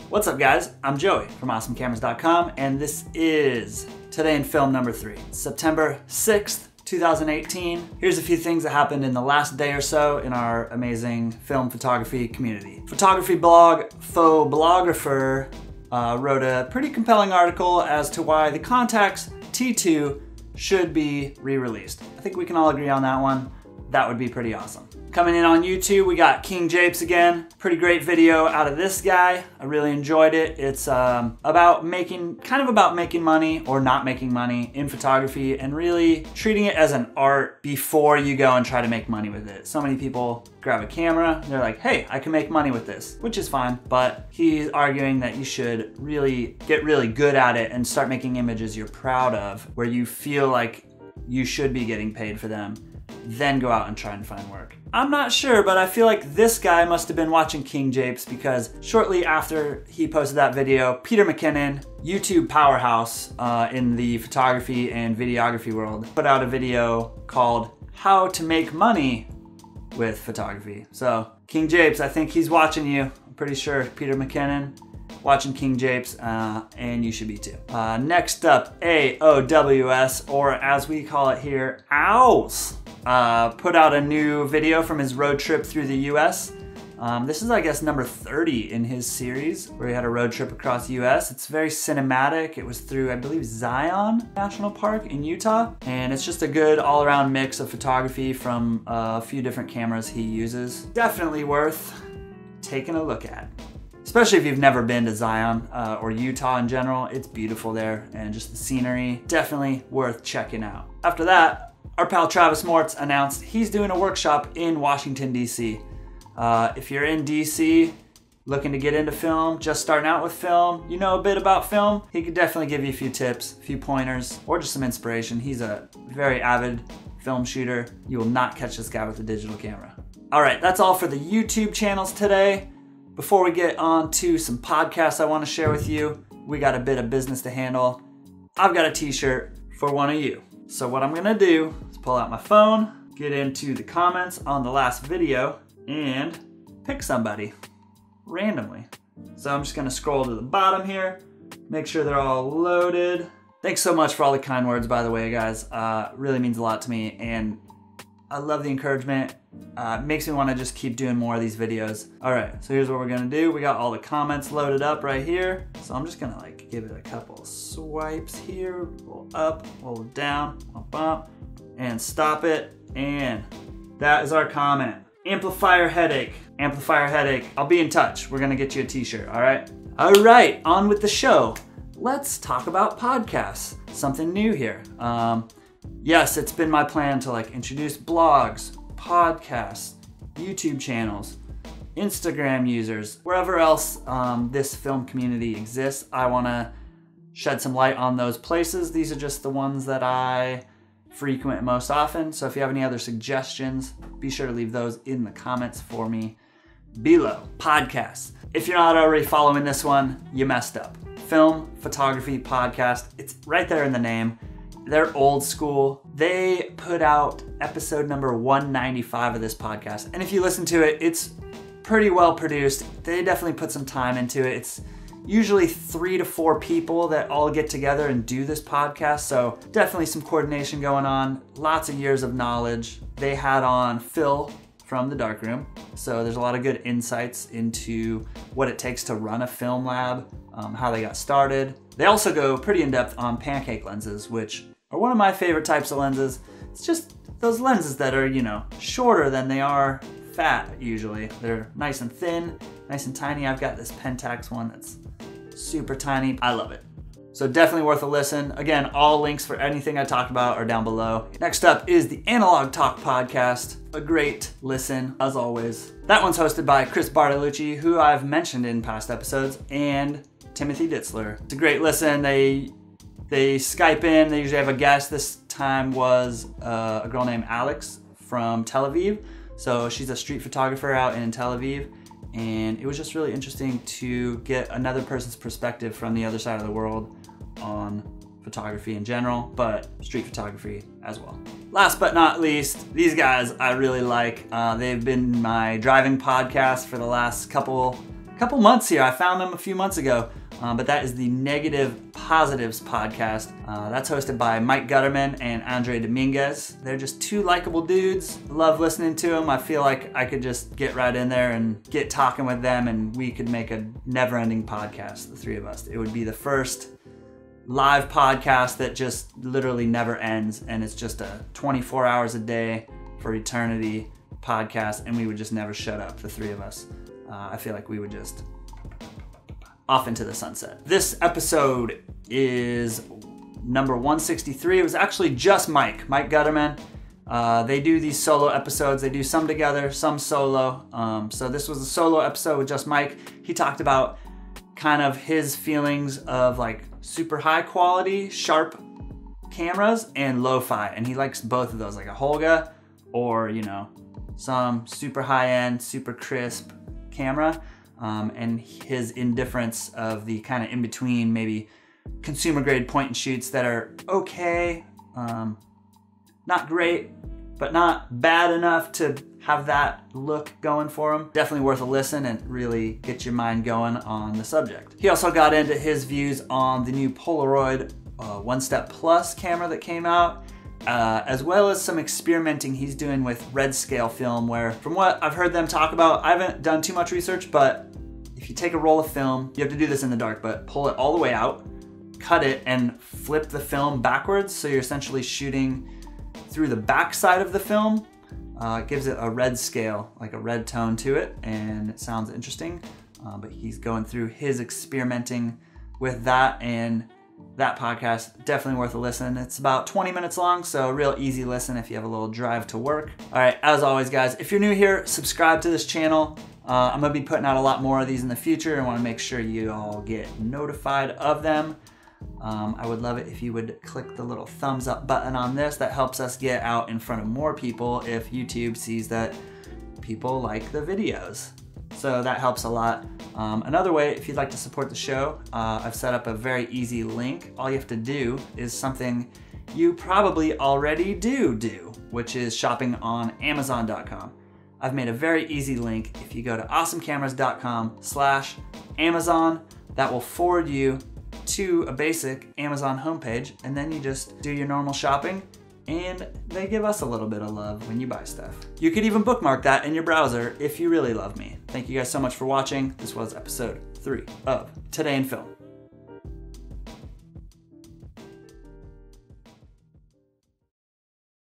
What's up guys, I'm Joey from awesomecameras.com and this is Today in Film number 3, September 6th, 2018. Here's a few things that happened in the last day or so in our amazing film photography community. Photography blog PhoBlographer wrote a pretty compelling article as to why the Contax T2 should be re-released. I think we can all agree on that one. That would be pretty awesome. Coming in on YouTube, we got King Japes again. Pretty great video out of this guy. I really enjoyed it. It's about making money or not making money in photography and really treating it as an art before you go and try to make money with it. So many people grab a camera, they're like, hey, I can make money with this, which is fine. But he's arguing that you should really get really good at it and start making images you're proud of, where you feel like you should be getting paid for them, then go out and try and find work. I'm not sure, but I feel like this guy must have been watching King Japes because shortly after he posted that video, Peter McKinnon, YouTube powerhouse in the photography and videography world, put out a video called How to Make Money with Photography. So King Japes, I think he's watching you. I'm pretty sure Peter McKinnon watching King Japes, and you should be too. Next up, AOWS, or as we call it here, AOWS. Put out a new video from his road trip through the US. This is, I guess, number 30 in his series, where he had a road trip across the US. It's very cinematic. It was through, I believe, Zion National Park in Utah. And it's just a good all-around mix of photography from a few different cameras he uses. Definitely worth taking a look at. Especially if you've never been to Zion or Utah in general. It's beautiful there, and just the scenery, definitely worth checking out. After that, our pal Travis Mortz announced he's doing a workshop in Washington, D.C. If you're in D.C., looking to get into film, just starting out with film, you know a bit about film, he could definitely give you a few tips, a few pointers, or just some inspiration. He's a very avid film shooter. You will not catch this guy with a digital camera. All right, that's all for the YouTube channels today. Before we get on to some podcasts I want to share with you, we got a bit of business to handle. I've got a t-shirt for one of you. So what I'm gonna do is pull out my phone, get into the comments on the last video, and pick somebody randomly. So I'm just gonna scroll to the bottom here, make sure they're all loaded. Thanks so much for all the kind words, by the way, guys. Really means a lot to me, and I love the encouragement. Makes me want to just keep doing more of these videos. All right, so here's what we're gonna do. We got all the comments loaded up right here. So I'm just gonna give it a couple swipes here. Pull up, hold down, bump, bump, and stop it. And that is our comment. Amplifier headache. Amplifier headache. I'll be in touch. We're gonna get you a t-shirt, all right? All right, on with the show. Let's talk about podcasts. Something new here. Yes, it's been my plan to introduce blogs, podcasts, YouTube channels, Instagram users, wherever else this film community exists. I want to shed some light on those places. These are just the ones that I frequent most often. So if you have any other suggestions, be sure to leave those in the comments for me below. Podcasts. If you're not already following this one, you messed up. Film Photography Podcast. It's right there in the name. They're old school. They put out episode number 195 of this podcast. And if you listen to it, it's pretty well produced. They definitely put some time into it. It's usually 3 to 4 people that all get together and do this podcast. So definitely some coordination going on. Lots of years of knowledge. They had on Phil from the Darkroom. So there's a lot of good insights into what it takes to run a film lab, how they got started. They also go pretty in depth on pancake lenses, which are one of my favorite types of lenses. It's just those lenses that are, shorter than they are fat usually. They're nice and thin, nice and tiny. I've got this Contax one that's super tiny. I love it. So definitely worth a listen. Again, all links for anything I talked about are down below. Next up is the Analogue Talk podcast. A great listen, as always. That one's hosted by Chris Bartolucci, who I've mentioned in past episodes, and Timothy Ditzler. It's a great listen. They Skype in, they usually have a guest. This time was a girl named Alex from Tel Aviv. So she's a street photographer out in Tel Aviv. And it was just really interesting to get another person's perspective from the other side of the world on photography in general, but street photography as well. Last but not least, these guys I really like. They've been my driving podcast for the last couple couple months here. I found them a few months ago, but that is the Negative Positives podcast. That's hosted by Mike Gutterman and Andre Dominguez. They're just two likable dudes. Love listening to them. I feel like I could just get right in there and get talking with them, and we could make a never-ending podcast, the three of us. It would be the first live podcast that just literally never ends, and it's just a 24 hours a day for eternity podcast, and we would just never shut up, the three of us. I feel like we would just off into the sunset. This episode is number 163. It was actually just Mike Gutterman. They do these solo episodes. They do some together, some solo. So this was a solo episode with just Mike. He talked about kind of his feelings of like super high quality, sharp cameras and lo-fi. And he likes both of those, like a Holga or, you know, some super high-end, super crisp camera, and his indifference of the kind of in-between, maybe consumer grade point and shoots that are okay, not great, but not bad enough to have that look going for him. Definitely worth a listen and really get your mind going on the subject. He also got into his views on the new Polaroid One Step Plus camera that came out, as well as some experimenting he's doing with red scale film, where from what I've heard them talk about, I haven't done too much research, but if you take a roll of film, you have to do this in the dark, but pull it all the way out, cut it, and flip the film backwards, so you're essentially shooting through the back side of the film. It gives it a red scale, like a red tone to it, and it sounds interesting, but he's going through his experimenting with that, and that podcast, definitely worth a listen. It's about 20 minutes long, so a real easy listen if you have a little drive to work. All right, as always, guys, if you're new here, subscribe to this channel. I'm gonna be putting out a lot more of these in the future. I wanna make sure you all get notified of them. I would love it if you would click the little thumbs up button on this. That helps us get out in front of more people if YouTube sees that people like the videos. So that helps a lot. Another way, if you'd like to support the show, I've set up a very easy link. All you have to do is something you probably already do, which is shopping on Amazon.com. I've made a very easy link. If you go to awesomecameras.com/Amazon, that will forward you to a basic Amazon homepage, and then you just do your normal shopping, and they give us a little bit of love when you buy stuff. You could even bookmark that in your browser if you really love me. Thank you guys so much for watching. This was episode 3 of Today in Film.